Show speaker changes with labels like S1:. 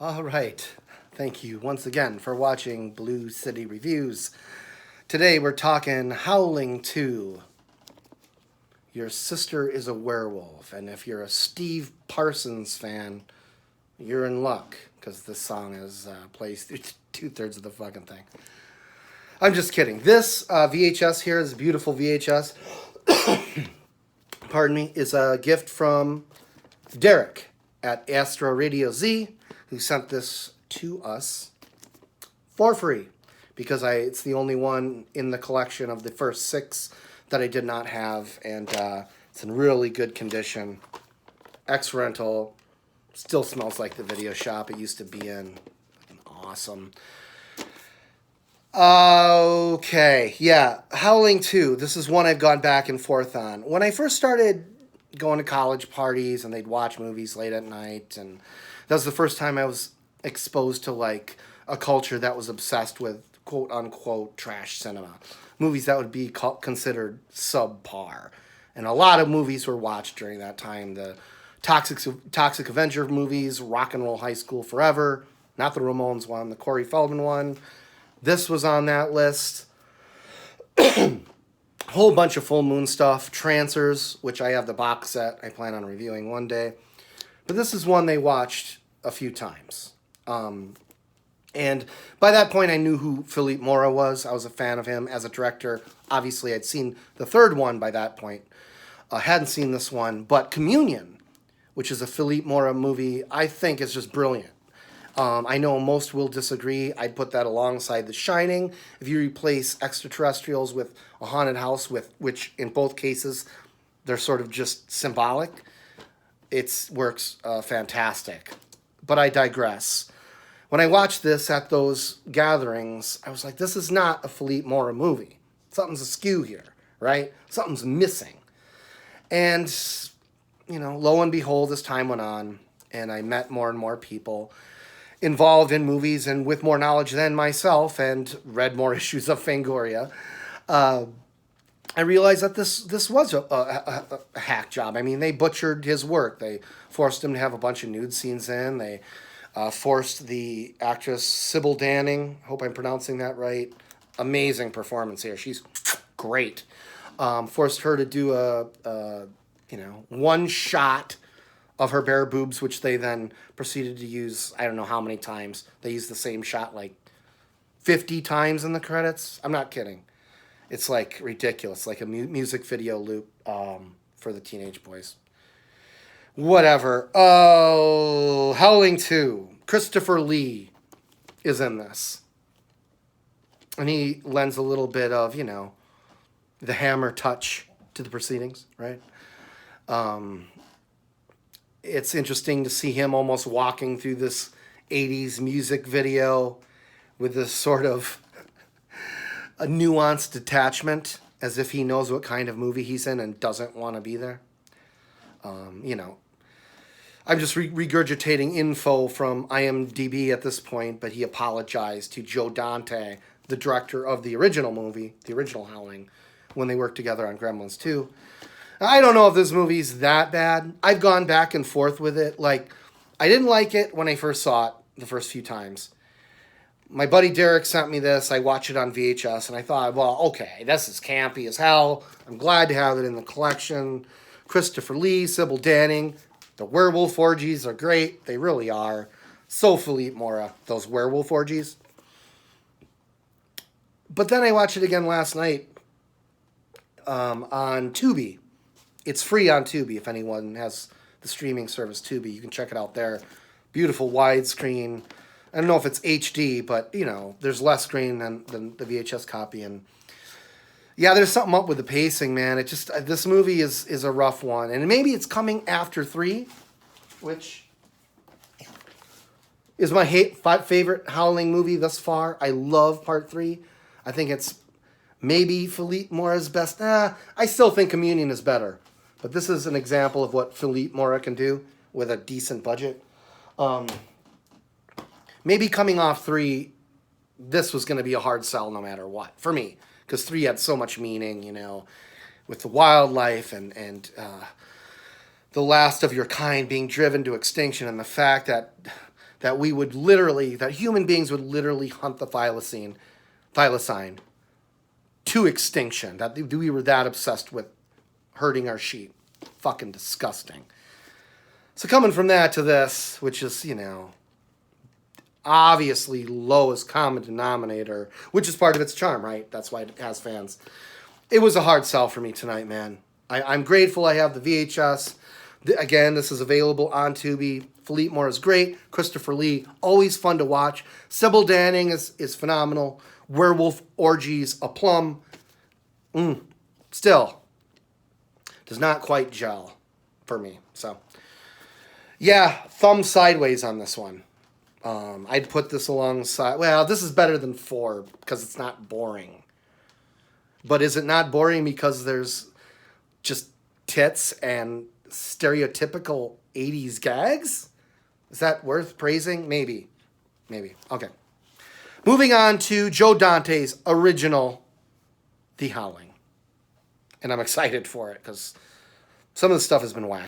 S1: All right. Thank you once again for watching Blue City Reviews. Today we're talking Howling 2. Your sister is a werewolf, and if you're a Steve Parsons fan, you're in luck because this song is plays through two-thirds of the fucking thing. I'm just kidding. This VHS here is a beautiful VHS. Pardon me, is a gift from Derek at Astro Radio Z, who sent this to us for free because it's the only one in the collection of the first 6 that I did not have, and it's in really good condition. X rental, still smells like the video shop it used to be in. Awesome. Okay, yeah, Howling 2. This is one I've gone back and forth on. When I first started going to college parties and they'd watch movies late at night, and that was the first time I was exposed to like a culture that was obsessed with quote unquote trash cinema, movies that would be considered subpar, and a lot of movies were watched during that time. The Toxic Avenger movies, Rock and Roll High School Forever, not the Ramones one, the Corey Feldman one. This was on that list. Whole bunch of Full Moon stuff. Trancers, which I have the box set I plan on reviewing one day. But this is one they watched a few times. And by that point, I knew who Philippe Mora was. I was a fan of him as a director. Obviously, I'd seen the third one by that point. Hadn't seen this one. But Communion, which is a Philippe Mora movie, I think is just brilliant. I know most will disagree. I'd put that alongside The Shining. If you replace extraterrestrials with a haunted house, which in both cases they're sort of just symbolic, it works fantastic. But I digress. When I watched this at those gatherings, I was like, this is not a Philippe Mora movie. Something's askew here, right? Something's missing. And, lo and behold, as time went on, and I met more and more people involved in movies and with more knowledge than myself and read more issues of Fangoria, I realized that this was a hack job. I mean, they butchered his work. They forced him to have a bunch of nude scenes in. They forced the actress Sybil Danning, hope I'm pronouncing that right, amazing performance here. She's great. Forced her to do a one shot of her bare boobs, which they then proceeded to use, I don't know how many times. They used the same shot like 50 times in the credits. I'm not kidding. It's like ridiculous, like a music video loop for the teenage boys. Whatever. Oh, Howling 2. Christopher Lee is in this. And he lends a little bit of, the Hammer touch to the proceedings, right? It's interesting to see him almost walking through this 80s music video with this sort of a nuanced detachment, as if he knows what kind of movie he's in and doesn't want to be there. I'm just regurgitating info from IMDb at this point, but he apologized to Joe Dante, the director of the original movie, the original Howling, when they worked together on Gremlins 2. I don't know if this movie's that bad. I've gone back and forth with it. Like, I didn't like it when I first saw it the first few times. My buddy Derek sent me this. I watched it on VHS, and I thought, well, okay, this is campy as hell. I'm glad to have it in the collection. Christopher Lee, Sybil Danning. The werewolf orgies are great. They really are. So Philippe Mora, those werewolf orgies. But then I watched it again last night on Tubi. It's free on Tubi if anyone has the streaming service Tubi. You can check it out there. Beautiful widescreen. I don't know if it's HD, but, there's less screen than the VHS copy. And, yeah, there's something up with the pacing, man. This movie is a rough one. And maybe it's coming after 3, which is my favorite Howling movie thus far. I love Part 3. I think it's maybe Philippe Mora's best. I still think Communion is better. But this is an example of what Philippe Mora can do with a decent budget. Maybe coming off 3, this was going to be a hard sell no matter what, for me. Because 3 had so much meaning, with the wildlife and the last of your kind being driven to extinction, and the fact that that we would literally, that human beings would literally hunt the thylacine to extinction. That we were that obsessed with hurting our sheep. Fucking disgusting. So coming from that to this, which is, you know, obviously lowest common denominator, which is part of its charm, right? That's why it has fans. It was a hard sell for me tonight, man. I'm grateful I have the VHS. Again, this is available on Tubi. Philippe Moore is great. Christopher Lee, always fun to watch. Sybil Danning is phenomenal. Werewolf Orgies, a plum. Still, does not quite gel for me. So, yeah, thumb sideways on this one. I'd put this alongside... Well, this is better than 4 because it's not boring. But is it not boring because there's just tits and stereotypical 80s gags? Is that worth praising? Maybe. Okay. Moving on to Joe Dante's original The Howling. And I'm excited for it because some of the stuff has been whack.